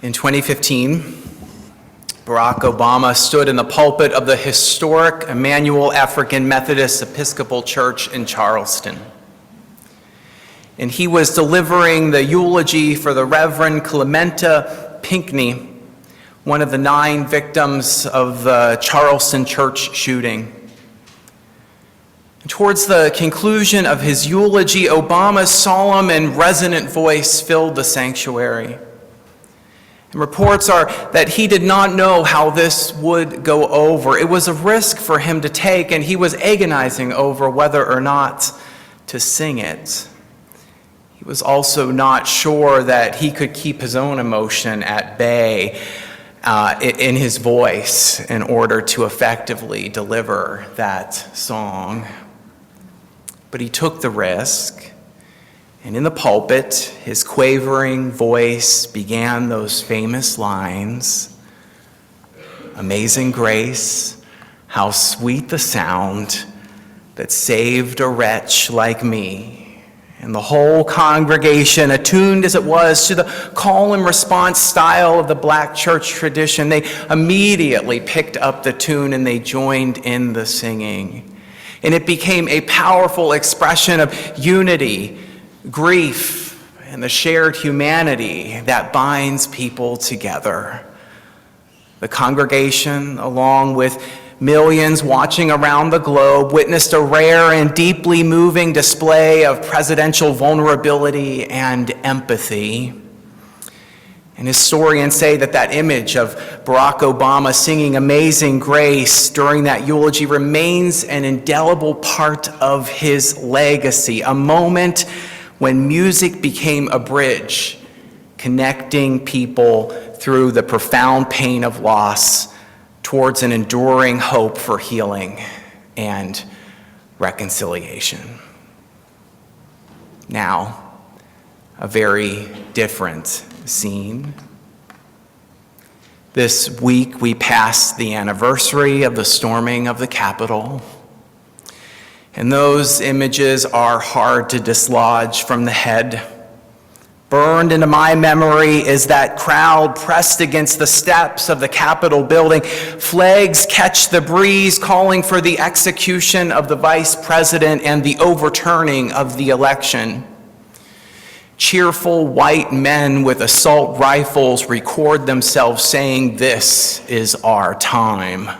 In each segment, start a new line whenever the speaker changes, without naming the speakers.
In 2015, Barack Obama stood in the pulpit of the historic Emmanuel African Methodist Episcopal Church in Charleston. And he was delivering the eulogy for the Reverend Clementa Pinckney, one of the 9 victims of the Charleston church shooting. Towards the conclusion of his eulogy, Obama's solemn and resonant voice filled the sanctuary. And reports are that he did not know how this would go over. It was a risk for him to take, and he was agonizing over whether or not to sing it. He was also not sure that he could keep his own emotion at bay in his voice in order to effectively deliver that song. But he took the risk, and in the pulpit, his quavering voice began those famous lines, "Amazing grace, how sweet the sound that saved a wretch like me." And the whole congregation, attuned as it was to the call and response style of the black church tradition, they immediately picked up the tune and they joined in the singing. And it became a powerful expression of unity, grief, and the shared humanity that binds people together. The congregation, along with millions watching around the globe, witnessed a rare and deeply moving display of presidential vulnerability and empathy. And historians say that image of Barack Obama singing "Amazing Grace" during that eulogy remains an indelible part of his legacy, a moment when music became a bridge connecting people through the profound pain of loss towards an enduring hope for healing and reconciliation. Now, a very different scene. This week we passed the anniversary of the storming of the Capitol, and those images are hard to dislodge from the head. Burned into my memory is that crowd pressed against the steps of the Capitol building. Flags catch the breeze, calling for the execution of the vice president and the overturning of the election. Cheerful white men with assault rifles record themselves saying, "This is our time."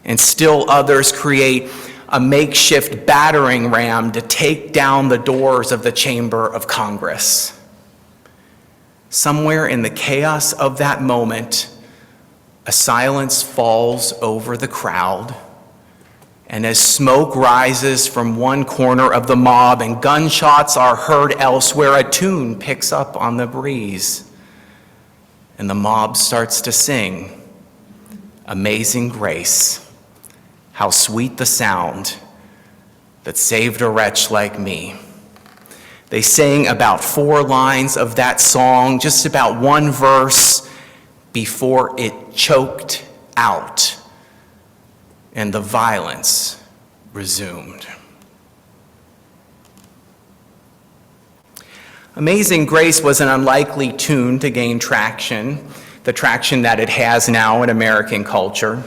And still others create a makeshift battering ram to take down the doors of the Chamber of Congress. Somewhere in the chaos of that moment, a silence falls over the crowd, and as smoke rises from one corner of the mob and gunshots are heard elsewhere, a tune picks up on the breeze, and the mob starts to sing, "Amazing grace, how sweet the sound that saved a wretch like me." They sang about 4 lines of that song, just about one verse, before it choked out and the violence resumed. Amazing Grace was an unlikely tune to gain traction, the traction that it has now in American culture.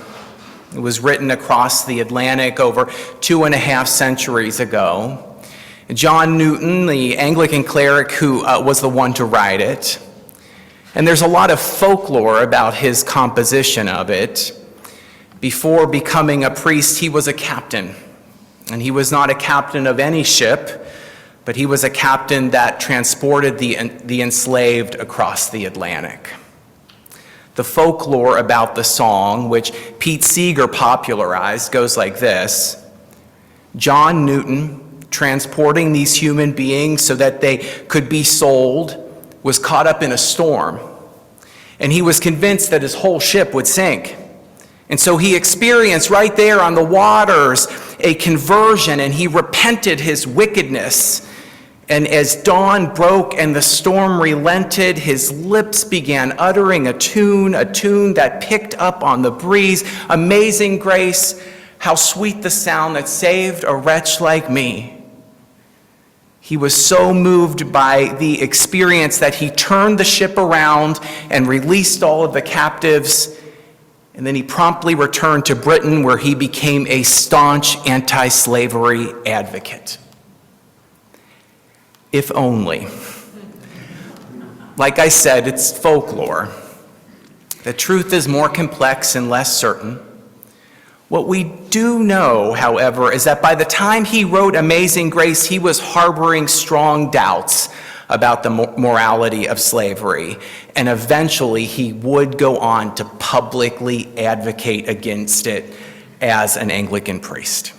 It was written across the Atlantic over 2.5 centuries ago. John Newton, the Anglican cleric who was the one to write it. And there's a lot of folklore about his composition of it. Before becoming a priest, he was a captain. And he was not a captain of any ship, but he was a captain that transported the enslaved across the Atlantic. The folklore about the song, which Pete Seeger popularized, goes like this. John Newton, transporting these human beings so that they could be sold, was caught up in a storm. And he was convinced that his whole ship would sink. And so he experienced right there on the waters a conversion, and he repented his wickedness. And as dawn broke and the storm relented, his lips began uttering a tune that picked up on the breeze. "Amazing grace, how sweet the sound that saved a wretch like me." He was so moved by the experience that he turned the ship around and released all of the captives, and then he promptly returned to Britain, where he became a staunch anti-slavery advocate. If only. Like I said, it's folklore. The truth is more complex and less certain. What we do know, however, is that by the time he wrote Amazing Grace, he was harboring strong doubts about the morality of slavery, and eventually he would go on to publicly advocate against it as an Anglican priest.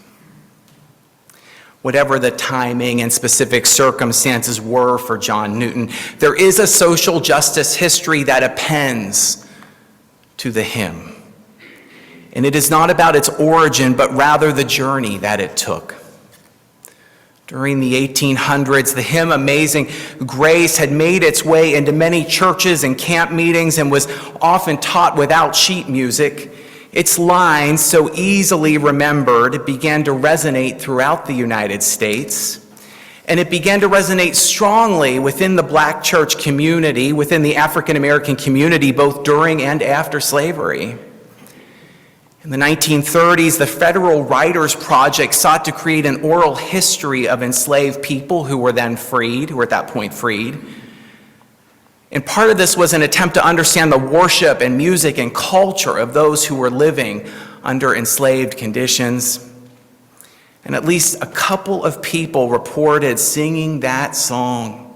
Whatever the timing and specific circumstances were for John Newton, there is a social justice history that appends to the hymn. And it is not about its origin, but rather the journey that it took. During the 1800s, the hymn Amazing Grace had made its way into many churches and camp meetings and was often taught without sheet music. Its lines, so easily remembered, began to resonate throughout the United States. And it began to resonate strongly within the black church community, within the African American community, both during and after slavery. In the 1930s, the Federal Writers Project sought to create an oral history of enslaved people who were then freed, who were at that point freed. And part of this was an attempt to understand the worship and music and culture of those who were living under enslaved conditions. And at least a couple of people reported singing that song.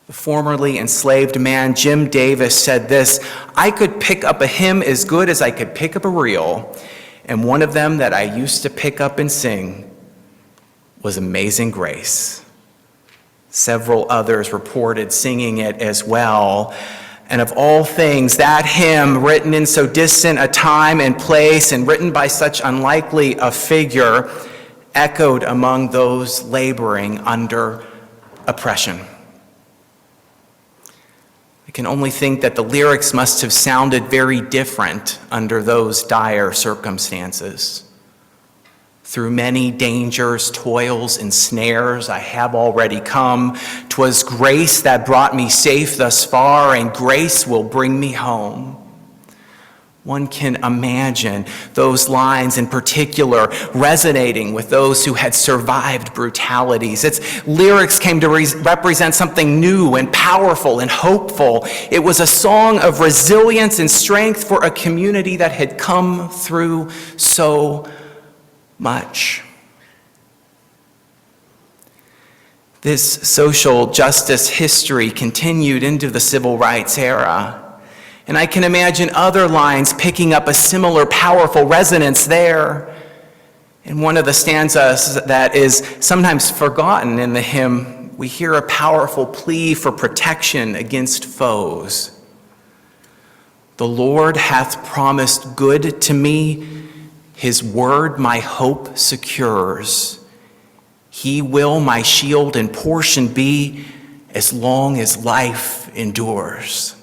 The formerly enslaved man, Jim Davis, said this: "I could pick up a hymn as good as I could pick up a reel, and one of them that I used to pick up and sing was Amazing Grace." Several others reported singing it as well. And of all things, that hymn, written in so distant a time and place and written by such unlikely a figure, echoed among those laboring under oppression. I can only think that the lyrics must have sounded very different under those dire circumstances. Through many dangers, toils, and snares I have already come. 'Twas grace that brought me safe thus far, and grace will bring me home. One can imagine those lines in particular resonating with those who had survived brutalities. Its lyrics came to represent something new and powerful and hopeful. It was a song of resilience and strength for a community that had come through so much. This social justice history continued into the civil rights era. And I can imagine other lines picking up a similar powerful resonance there. In one of the stanzas that is sometimes forgotten in the hymn, we hear a powerful plea for protection against foes. "The Lord hath promised good to me, his word my hope secures. He will my shield and portion be as long as life endures."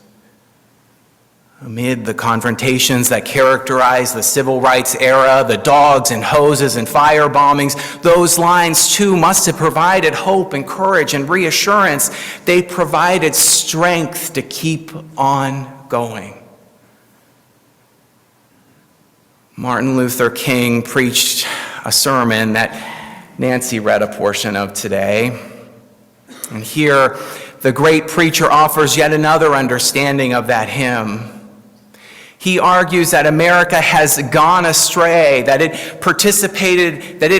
Amid the confrontations that characterized the civil rights era, the dogs and hoses and fire bombings, those lines too must have provided hope and courage and reassurance. They provided strength to keep on going. Martin Luther King preached a sermon that Nancy read a portion of today. And here, the great preacher offers yet another understanding of that hymn. He argues that America has gone astray, that it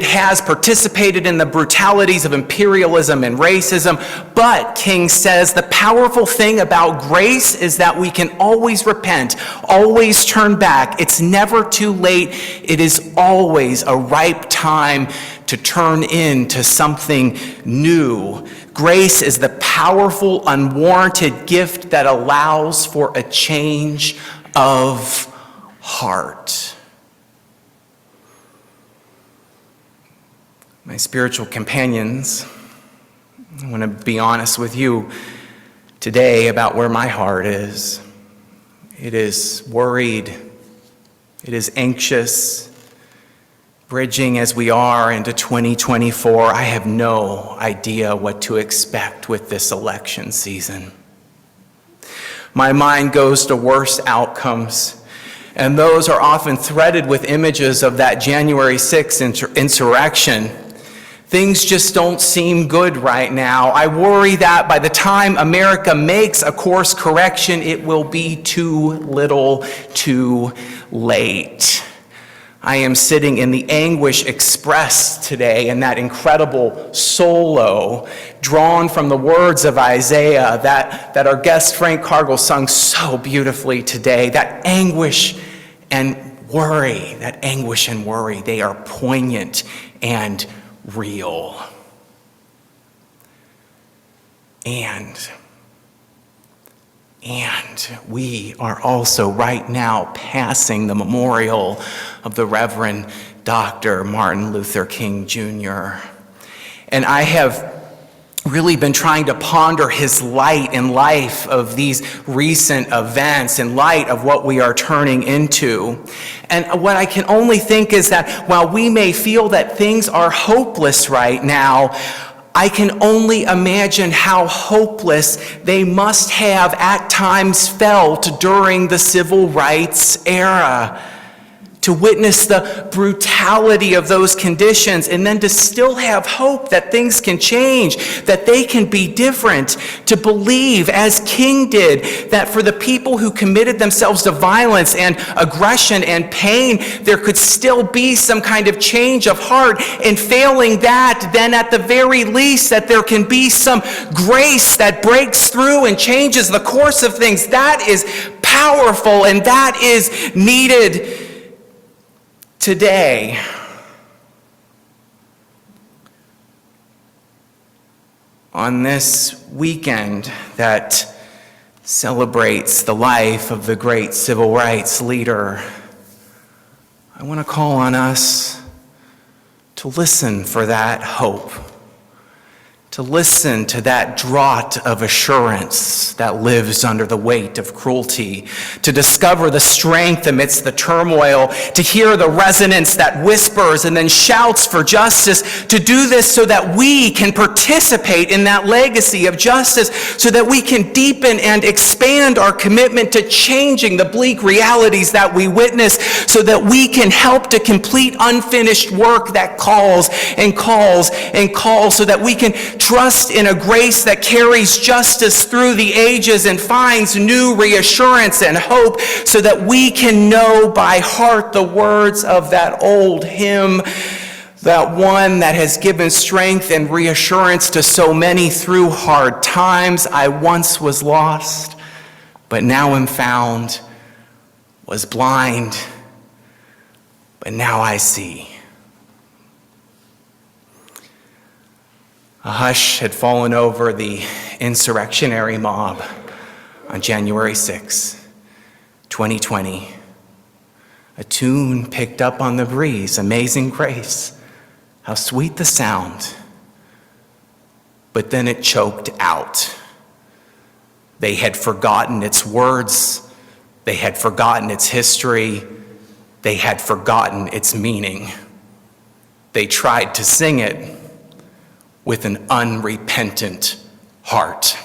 has participated in the brutalities of imperialism and racism. But, King says, the powerful thing about grace is that we can always repent, always turn back. It's never too late. It is always a ripe time to turn into something new. Grace is the powerful, unwarranted gift that allows for a change of heart. My spiritual companions, I want to be honest with you today about where my heart is. It is worried. It is anxious. Bridging as we are into 2024, I have no idea what to expect with this election season. My mind goes to worse outcomes, and those are often threaded with images of that January 6th insurrection. Things just don't seem good right now. I worry that by the time America makes a course correction, it will be too little, too late. I am sitting in the anguish expressed today in that incredible solo drawn from the words of Isaiah that our guest Frank Cargill sung so beautifully today. That anguish and worry, they are poignant and real. And we are also right now passing the memorial of the Reverend Dr. Martin Luther King Jr. And I have really been trying to ponder his light in life of these recent events, in light of what we are turning into. And what I can only think is that while we may feel that things are hopeless right now, I can only imagine how hopeless they must have at times felt during the civil rights era. To witness the brutality of those conditions and then to still have hope that things can change, that they can be different. To believe, as King did, that for the people who committed themselves to violence and aggression and pain, there could still be some kind of change of heart. And failing that, then at the very least, that there can be some grace that breaks through and changes the course of things. That is powerful and that is needed today. On this weekend that celebrates the life of the great civil rights leader, I want to call on us to listen for that hope, to listen to that draught of assurance that lives under the weight of cruelty, to discover the strength amidst the turmoil, to hear the resonance that whispers and then shouts for justice, to do this so that we can participate in that legacy of justice, so that we can deepen and expand our commitment to changing the bleak realities that we witness, so that we can help to complete unfinished work that calls and calls and calls, so that we can trust in a grace that carries justice through the ages and finds new reassurance and hope, so that we can know by heart the words of that old hymn, that one that has given strength and reassurance to so many through hard times. I once was lost, but now am found, was blind, but now I see. A hush had fallen over the insurrectionary mob on January 6, 2020. A tune picked up on the breeze, Amazing Grace, how sweet the sound. But then it choked out. They had forgotten its words. They had forgotten its history. They had forgotten its meaning. They tried to sing it with an unrepentant heart.